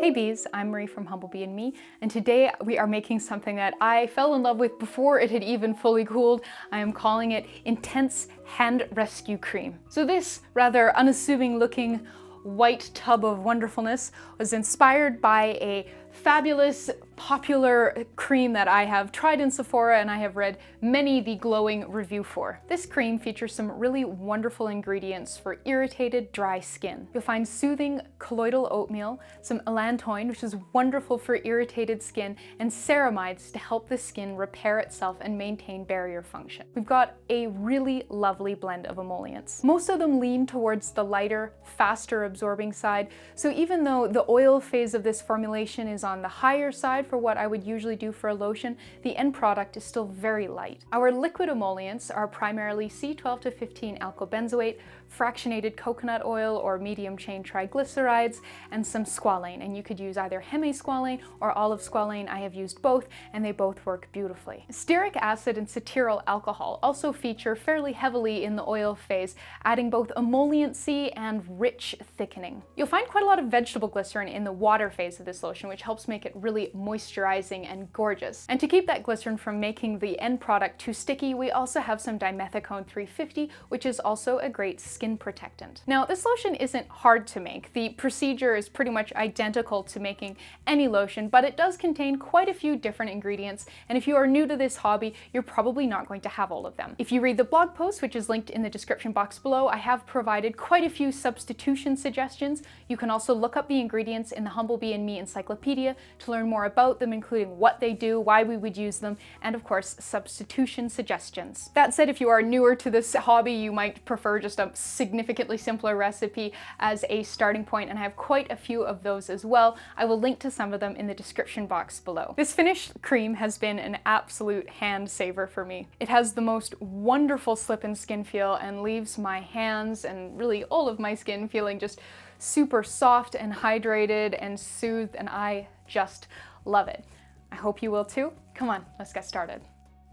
Hey bees, I'm Marie from Humblebee and Me, and today we are making something that I fell in love with before it had even fully cooled. I am calling it Intense Hand Rescue Cream. So this rather unassuming looking white tub of wonderfulness was inspired by a fabulous, popular cream that I have tried in Sephora and I have read many the glowing review for. This cream features some really wonderful ingredients for irritated, dry skin. You'll find soothing colloidal oatmeal, some allantoin, which is wonderful for irritated skin, and ceramides to help the skin repair itself and maintain barrier function. We've got a really lovely blend of emollients. Most of them lean towards the lighter, faster absorbing side, so even though the oil phase of this formulation is on the higher side for what I would usually do for a lotion, the end product is still very light. Our liquid emollients are primarily C12 to 15 alkyl benzoate, fractionated coconut oil or medium chain triglycerides, and some squalane. And you could use either hemi-squalane or olive squalane. I have used both and they both work beautifully. Stearic acid and cetearyl alcohol also feature fairly heavily in the oil phase, adding both emolliency and rich thickening. You'll find quite a lot of vegetable glycerin in the water phase of this lotion, which helps make it really moisturizing and gorgeous. And to keep that glycerin from making the end product too sticky, we also have some dimethicone 350, which is also a great skin protectant. Now, this lotion isn't hard to make. The procedure is pretty much identical to making any lotion, but it does contain quite a few different ingredients, and if you are new to this hobby, you're probably not going to have all of them. If you read the blog post, which is linked in the description box below, I have provided quite a few substitution suggestions. You can also look up the ingredients in the Humblebee and Me encyclopedia to learn more about them, including what they do, why we would use them, and of course, substitution suggestions. That said, if you are newer to this hobby, you might prefer just a significantly simpler recipe as a starting point, and I have quite a few of those as well. I will link to some of them in the description box below. This finished cream has been an absolute hand saver for me. It has the most wonderful slip and skin feel and leaves my hands and really all of my skin feeling just super soft and hydrated and soothed, and I just love it. I hope you will too. Come on, let's get started.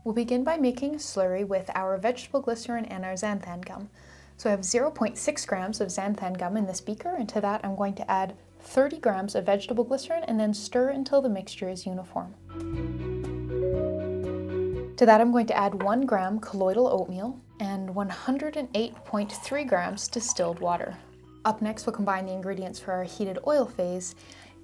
We'll begin by making a slurry with our vegetable glycerin and our xanthan gum. So I have 0.6 grams of xanthan gum in this beaker, and to that I'm going to add 30 grams of vegetable glycerin and then stir until the mixture is uniform. To that I'm going to add 1 gram colloidal oatmeal and 108.3 grams distilled water. Up next, we'll combine the ingredients for our heated oil phase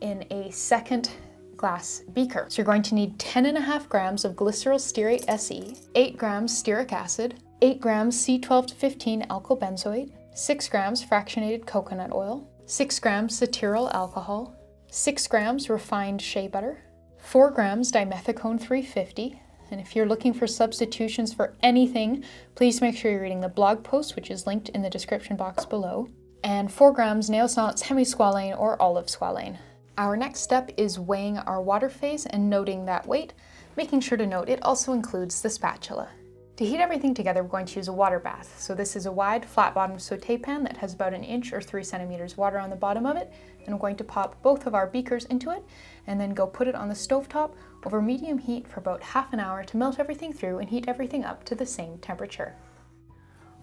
in a second glass beaker. So you're going to need 10.5 grams of glyceryl stearate SE, 8 grams stearic acid, 8 grams C12 to 15 alkyl benzoate, 6 grams fractionated coconut oil, 6 grams cetearyl alcohol, 6 grams refined shea butter, 4 grams dimethicone 350, and if you're looking for substitutions for anything, please make sure you're reading the blog post, which is linked in the description box below, and 4 grams nail salts hemi-squalane or olive squalane. Our next step is weighing our water phase and noting that weight, making sure to note it also includes the spatula. To heat everything together, we're going to use a water bath. So this is a wide, flat-bottomed sauté pan that has about 1 inch or 3 centimeters water on the bottom of it. And I'm going to pop both of our beakers into it and then go put it on the stovetop over medium heat for about half an hour to melt everything through and heat everything up to the same temperature.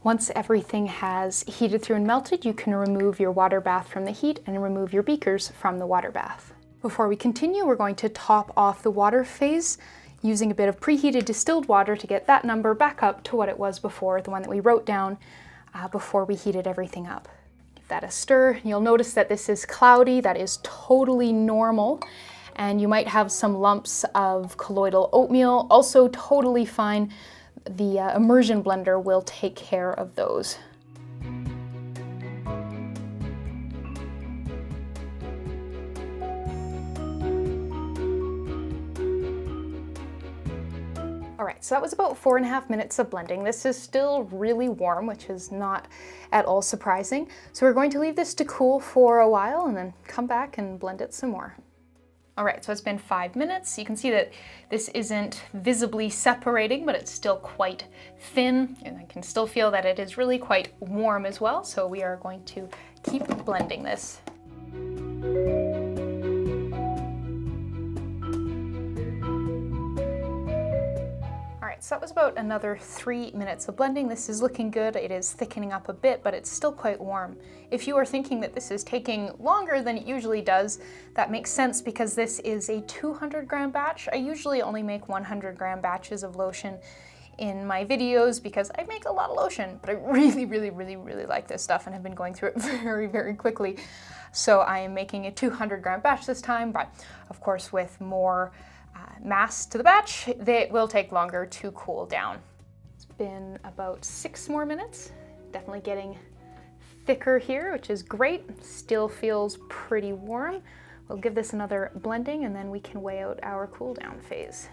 Once everything has heated through and melted, you can remove your water bath from the heat and remove your beakers from the water bath. Before we continue, we're going to top off the water phase using a bit of preheated distilled water to get that number back up to what it was before, the one that we wrote down before we heated everything up. Give that a stir. You'll notice that this is cloudy. That is totally normal. And you might have some lumps of colloidal oatmeal, also totally fine. The immersion blender will take care of those. All right, so that was about 4.5 minutes of blending. This is still really warm, which is not at all surprising. So we're going to leave this to cool for a while and then come back and blend it some more. All right, so it's been 5 minutes. You can see that this isn't visibly separating, but it's still quite thin, and I can still feel that it is really quite warm as well. So we are going to keep blending this. right, so that was about another 3 minutes of blending. This is looking good. It is thickening up a bit, but it's still quite warm. If you are thinking that this is taking longer than it usually does, that makes sense because this is a 200-gram batch. I usually only make 100-gram batches of lotion in my videos because I make a lot of lotion, but I really like this stuff and have been going through it very quickly. So I am making a 200-gram batch this time, but of course with more mass to the batch, it will take longer to cool down. It's been about 6 more minutes. Definitely getting thicker here, which is great. Still feels pretty warm. We'll give this another blending and then we can weigh out our cool down phase.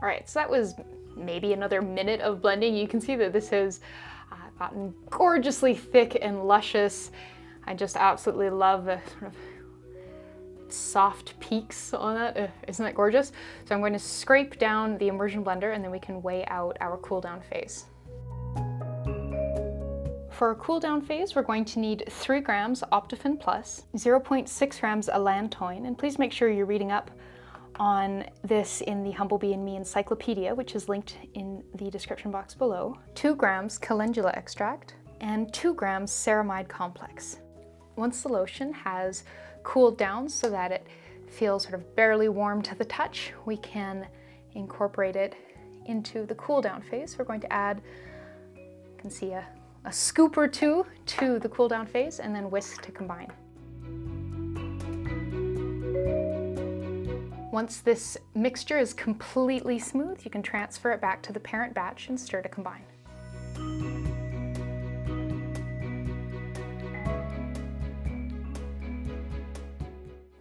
All right, so that was maybe another minute of blending. You can see that this has gotten gorgeously thick and luscious. I just absolutely love the sort of soft peaks on that. Isn't that gorgeous? So I'm going to scrape down the immersion blender and then we can weigh out our cool down phase. For our cool down phase, we're going to need 3 grams Optiphen Plus, 0.6 grams allantoin, and please make sure you're reading up on this in the Humblebee and Me encyclopedia, which is linked in the description box below, 2 grams calendula extract, and 2 grams ceramide complex. Once the lotion has cooled down so that it feels sort of barely warm to the touch, we can incorporate it into the cool down phase. We're going to add, you can see a scoop or two to the cool down phase and then whisk to combine. Once this mixture is completely smooth, you can transfer it back to the parent batch and stir to combine.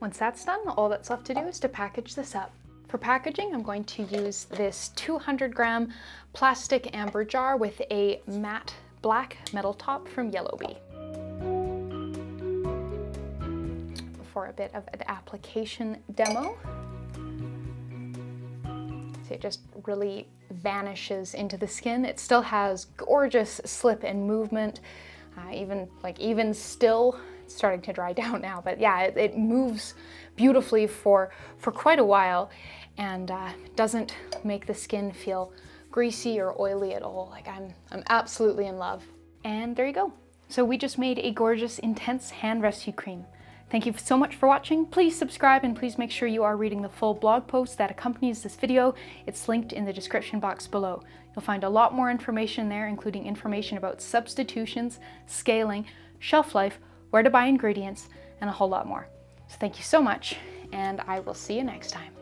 Once that's done, all that's left to do is to package this up. For packaging, I'm going to use this 200-gram plastic amber jar with a matte black metal top from Yellowbee. For a bit of an application demo. So it just really vanishes into the skin. It still has gorgeous slip and movement. Even still, it's starting to dry down now, but yeah, it moves beautifully for quite a while and doesn't make the skin feel greasy or oily at all. Like I'm absolutely in love. And there you go. So we just made a gorgeous, intense hand rescue cream. Thank you so much for watching. Please subscribe and please make sure you are reading the full blog post that accompanies this video. It's linked in the description box below. You'll find a lot more information there, including information about substitutions, scaling, shelf life, where to buy ingredients, and a whole lot more. So thank you so much, and I will see you next time.